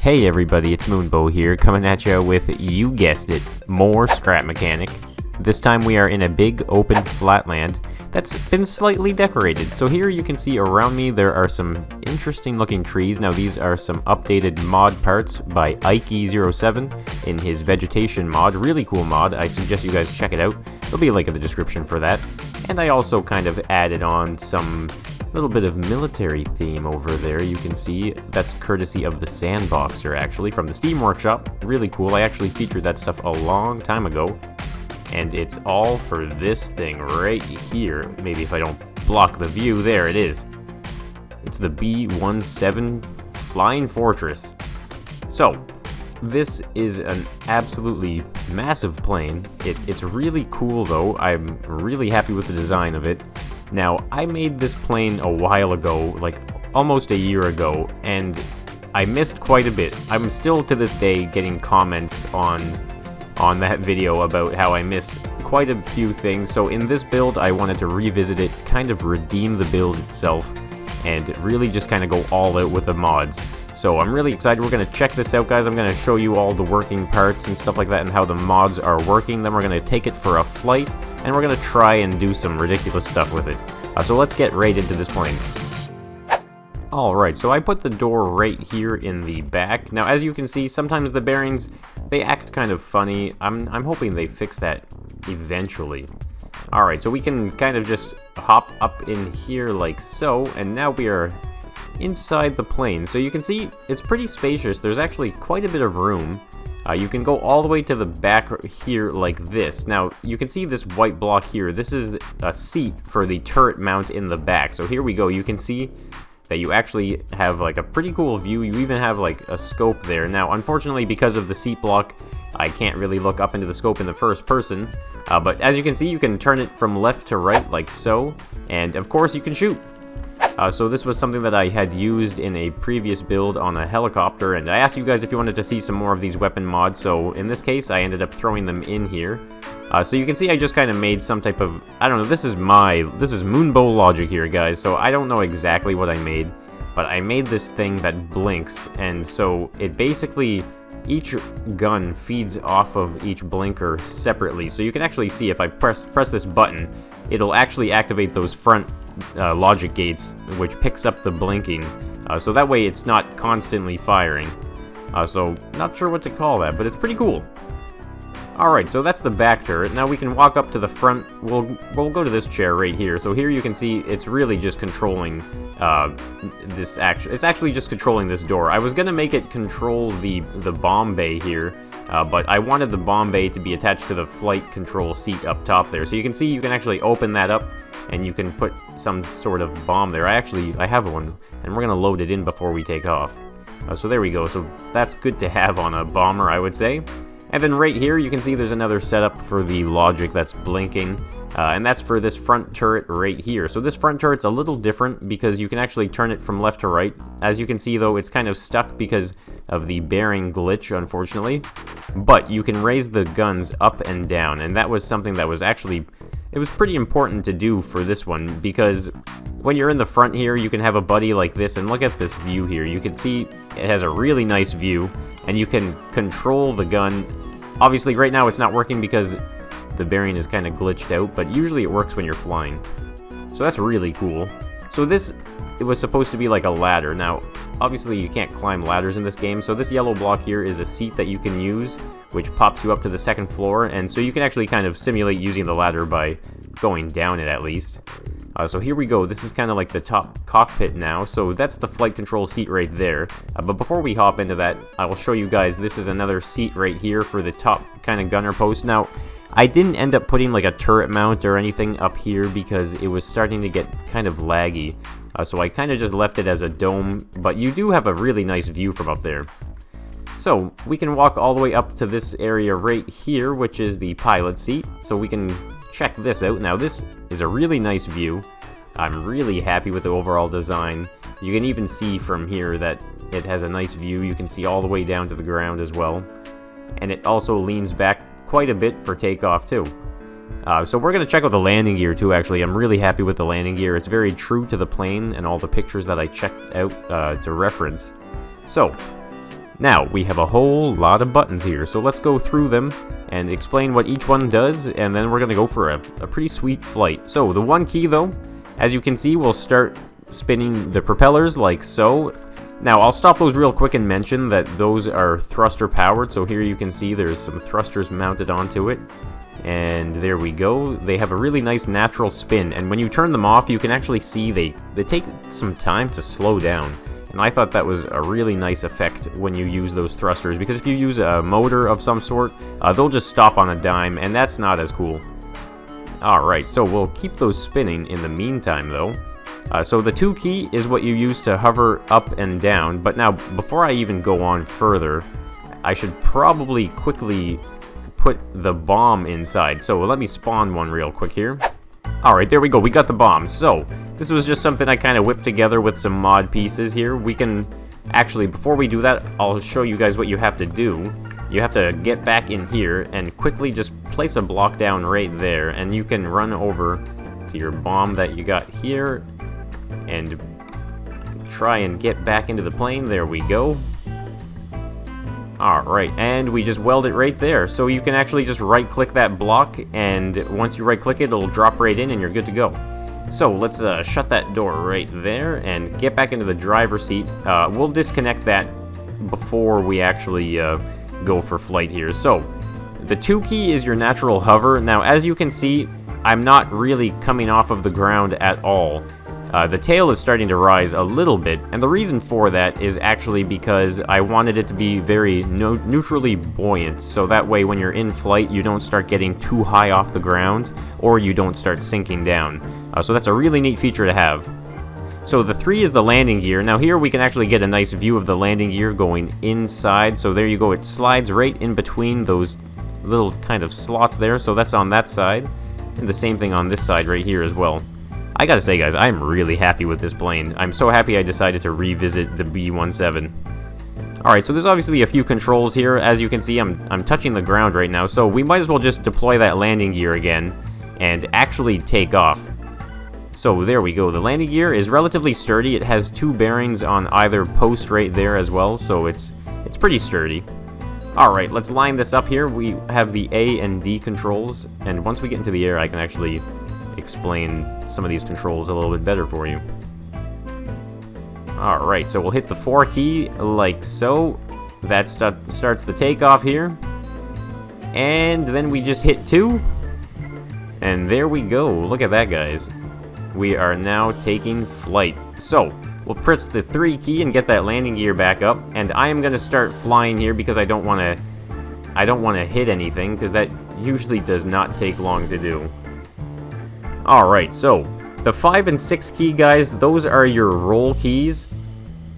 Hey everybody, it's Moonbo here, coming at you with, you guessed it, more Scrap Mechanic. This time we are in a big open flatland that's been slightly decorated. So here you can see around me there are some interesting looking trees. Now these are some updated mod parts by Ike07 in his Vegetation mod. Really cool mod. I suggest you guys check it out. There'll be a link in the description for that. And I also kind of added on some little bit of military theme over there. You can see that's courtesy of the Sandboxer, actually, from the Steam Workshop. Really cool. I actually featured that stuff a long time ago. And it's all for this thing right here. Maybe if I don't block the view, there it is. It's the B-17 Flying Fortress. So, this is an absolutely massive plane. It's really cool though. I'm really happy with the design of it. Now, I made this plane a while ago, like almost a year ago, and I missed quite a bit. I'm still to this day getting comments on that video about how I missed quite a few things. So in this build, I wanted to revisit it, kind of redeem the build itself, and really just kind of go all out with the mods. So I'm really excited. We're going to check this out, guys. I'm going to show you all the working parts and stuff like that and how the mods are working. Then we're going to take it for a flight, and we're going to try and do some ridiculous stuff with it. So let's get right into this plane. Alright, so I put the door right here in the back. Now, as you can see, sometimes the bearings, they act kind of funny. I'm hoping they fix that eventually. Alright, so we can kind of just hop up in here like so, and now we are inside the plane. So you can see it's pretty spacious. There's actually quite a bit of room. You can go all the way to the back here like this. Now, you can see this white block here. This is a seat for the turret mount in the back. So here we go. You can see that you actually have like a pretty cool view. You even have like a scope there. Now, unfortunately, because of the seat block, I can't really look up into the scope in the first person. But as you can see, you can turn it from left to right like so. And of course, you can shoot. So this was something that I had used in a previous build on a helicopter, and I asked you guys if you wanted to see some more of these weapon mods, so in this case I ended up throwing them in here. So you can see I just kind of made some type of, I don't know, this is Moonbo logic here, guys, so I don't know exactly what I made, but I made this thing that blinks, and so it basically, each gun feeds off of each blinker separately. So you can actually see if I press this button, it'll actually activate those front logic gates, which picks up the blinking, so that way it's not constantly firing. So not sure what to call that, but it's pretty cool. Alright, so that's the back turret. Now we can walk up to the front. We'll go to this chair right here. So here you can see it's really just controlling this action. It's actually just controlling this door. I was gonna make it control the bomb bay here, but I wanted the bomb bay to be attached to the flight control seat up top there. So you can see you can actually open that up, and you can put some sort of bomb there. I have one, and we're gonna load it in before we take off. So there we go. So that's good to have on a bomber, I would say. And then right here, you can see there's another setup for the logic that's blinking, and that's for this front turret right here. So this front turret's a little different because you can actually turn it from left to right. As you can see, though, it's kind of stuck because of the bearing glitch, unfortunately. But you can raise the guns up and down, and that was something that was actually, it was pretty important to do for this one, because when you're in the front here, you can have a buddy like this, and look at this view here. You can see it has a really nice view, and you can control the gun. Obviously, right now it's not working because the bearing is kind of glitched out, but usually it works when you're flying. So that's really cool. So this, it was supposed to be like a ladder. Now, obviously you can't climb ladders in this game, so this yellow block here is a seat that you can use, which pops you up to the second floor, and so you can actually kind of simulate using the ladder by going down it at least. So here we go. This is kind of like the top cockpit now. So that's the flight control seat right there. But before we hop into that, I will show you guys, this is another seat right here for the top kind of gunner post. Now, I didn't end up putting like a turret mount or anything up here because it was starting to get kind of laggy. So I kind of just left it as a dome, but you do have a really nice view from up there. So we can walk all the way up to this area right here, which is the pilot seat. So we can check this out. Now this is a really nice view. I'm really happy with the overall design. You can even see from here that it has a nice view. You can see all the way down to the ground as well. And it also leans back quite a bit for takeoff too. So we're going to check out the landing gear too, actually. I'm really happy with the landing gear. It's very true to the plane and all the pictures that I checked out to reference. So, Now, we have a whole lot of buttons here, so let's go through them and explain what each one does, and then we're going to go for a pretty sweet flight. So, the one key, though, as you can see, we'll start spinning the propellers like so. Now, I'll stop those real quick and mention that those are thruster powered, so here you can see there's some thrusters mounted onto it. And there we go. They have a really nice natural spin, and when you turn them off, you can actually see they take some time to slow down. And I thought that was a really nice effect when you use those thrusters, because if you use a motor of some sort, they'll just stop on a dime, and that's not as cool. Alright, so we'll keep those spinning in the meantime, though. So the 2 key is what you use to hover up and down, but now, before I even go on further, I should probably quickly put the bomb inside. So let me spawn one real quick here. Alright, there we go, we got the bomb. So, this was just something I kind of whipped together with some mod pieces here. We can, actually, before we do that, I'll show you guys what you have to do. You have to get back in here and quickly just place a block down right there, and you can run over to your bomb that you got here and try and get back into the plane. There we go. Alright, and we just weld it right there. So you can actually just right-click that block, and once you right-click it, it'll drop right in and you're good to go. So let's shut that door right there and get back into the driver's seat. We'll disconnect that before we actually go for flight here. So the 2 key is your natural hover. Now, as you can see, I'm not really coming off of the ground at all. The tail is starting to rise a little bit, and the reason for that is actually because I wanted it to be very neutrally buoyant, so that way when you're in flight you don't start getting too high off the ground, or you don't start sinking down. So that's a really neat feature to have. So the 3 is the landing gear. Now here we can actually get a nice view of the landing gear going inside, so there you go, it slides right in between those little kind of slots there, so that's on that side, and the same thing on this side right here as well. I gotta say, guys, I'm really happy with this plane. I'm so happy I decided to revisit the B-17. Alright, so there's obviously a few controls here. As you can see, I'm touching the ground right now, so we might as well just deploy that landing gear again and actually take off. So there we go. The landing gear is relatively sturdy. It has 2 bearings on either post right there as well, so it's pretty sturdy. Alright, let's line this up here. We have the A and D controls, and once we get into the air, I can actually explain some of these controls a little bit better for you. Alright, so we'll hit the 4 key like so. That starts the takeoff here. And then we just hit 2. And there we go. Look at that, guys. We are now taking flight. So, we'll press the 3 key and get that landing gear back up. And I am going to start flying here because I don't want to hit anything, because that usually does not take long to do. Alright, so the 5 and 6 key, guys, those are your roll keys.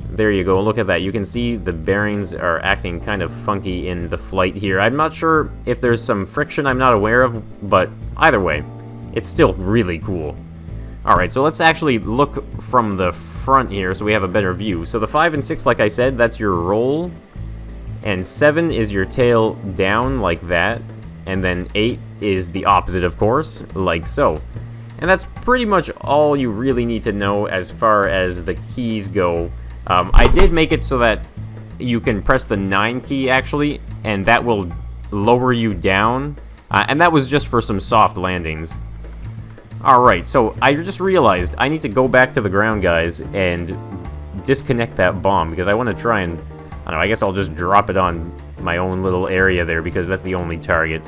There you go, look at that. You can see the bearings are acting kind of funky in the flight here. I'm not sure if there's some friction I'm not aware of, but either way, it's still really cool. Alright, so let's actually look from the front here so we have a better view. So the 5 and 6, like I said, that's your roll. And 7 is your tail down like that. And then 8 is the opposite, of course, like so. And that's pretty much all you really need to know as far as the keys go. I did make it so that you can press the 9 key, actually, and that will lower you down. And that was just for some soft landings. Alright, so I just realized I need to go back to the ground, guys, and disconnect that bomb, because I want to try and, I don't know, I guess I'll just drop it on my own little area there, because that's the only target.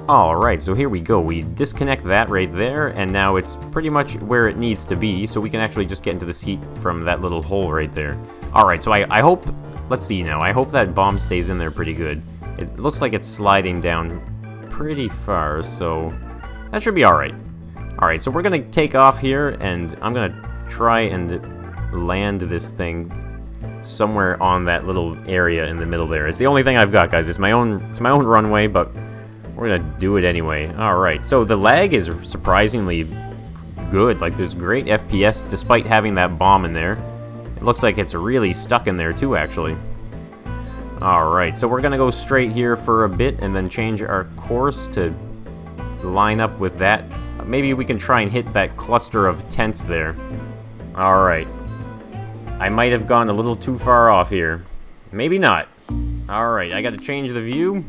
Alright, so here we go. We disconnect that right there, and now it's pretty much where it needs to be, so we can actually just get into the seat from that little hole right there. Alright, so I hope, let's see now, I hope that bomb stays in there pretty good. It looks like it's sliding down pretty far, so that should be alright. Alright, so we're going to take off here, and I'm going to try and land this thing somewhere on that little area in the middle there. It's the only thing I've got, guys. It's my own runway, but we're gonna do it anyway. Alright, so the lag is surprisingly good. Like, there's great FPS despite having that bomb in there. It looks like it's really stuck in there too, actually. Alright, so we're gonna go straight here for a bit and then change our course to line up with that. Maybe we can try and hit that cluster of tents there. Alright. I might have gone a little too far off here. Maybe not. Alright, I gotta change the view.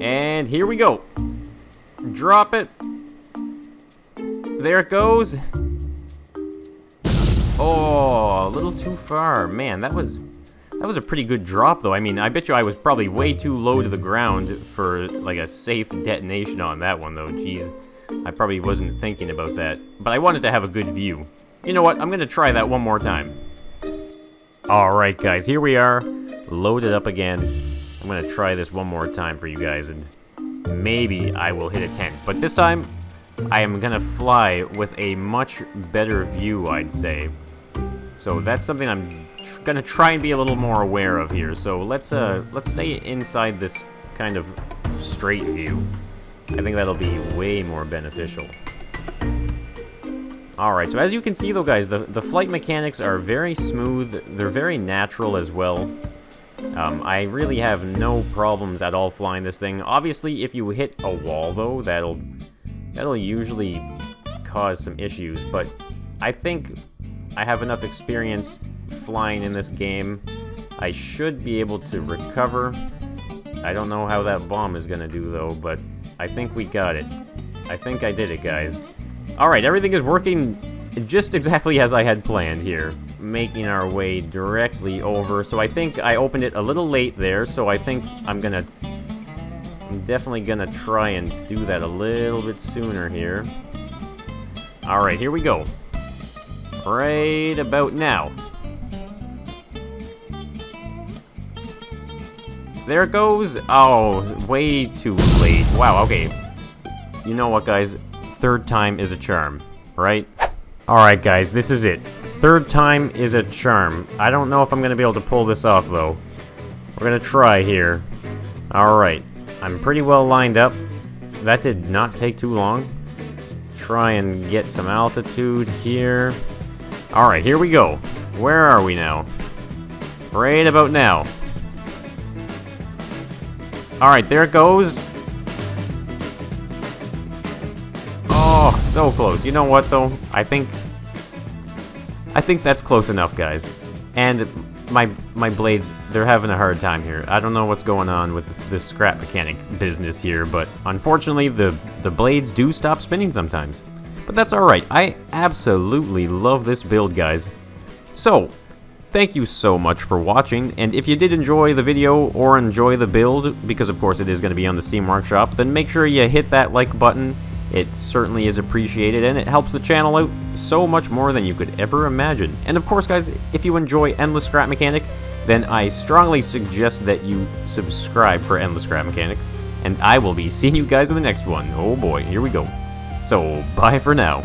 And here we go. Drop it. There it goes. Oh, a little too far. Man, that was a pretty good drop, though. I mean, I bet you I was probably way too low to the ground for, like, a safe detonation on that one, though. Jeez, I probably wasn't thinking about that. But I wanted to have a good view. You know what? I'm gonna try that one more time. Alright, guys, here we are. Loaded up again. I'm gonna try this one more time for you guys, and maybe I will hit a 10. But this time, I am gonna fly with a much better view, I'd say. So that's something I'm gonna try and be a little more aware of here. So let's stay inside this kind of straight view. I think that'll be way more beneficial. Alright, so as you can see though, guys, the flight mechanics are very smooth. They're very natural as well. I really have no problems at all flying this thing. Obviously, if you hit a wall though, that'll usually cause some issues, but I think I have enough experience flying in this game. I should be able to recover. I don't know how that bomb is gonna do though, but I think we got it. I think I did it, guys. Alright, everything is working just exactly as I had planned here. Making our way directly over. So I think I opened it a little late there, so I think I'm definitely gonna try and do that a little bit sooner here. Alright, here we go. Right about now. There it goes. Oh, way too late. Wow, okay. You know what, guys? Third time is a charm, right? Alright, guys, this is it. Third time is a charm. I don't know if I'm gonna be able to pull this off, though. We're gonna try here. Alright. I'm pretty well lined up. That did not take too long. Try and get some altitude here. Alright, here we go. Where are we now? Right about now. Alright, there it goes. Oh, so close. You know what, though? I think that's close enough, guys. And my blades, they're having a hard time here. I don't know what's going on with this scrap mechanic business here, but unfortunately, the blades do stop spinning sometimes. But that's alright. I absolutely love this build, guys. So, thank you so much for watching, and if you did enjoy the video or enjoy the build, because of course it is going to be on the Steam Workshop, then make sure you hit that like button. It certainly is appreciated, and it helps the channel out so much more than you could ever imagine. And of course, guys, if you enjoy Endless Scrap Mechanic, then I strongly suggest that you subscribe for Endless Scrap Mechanic, and I will be seeing you guys in the next one. Oh boy, here we go. So, bye for now.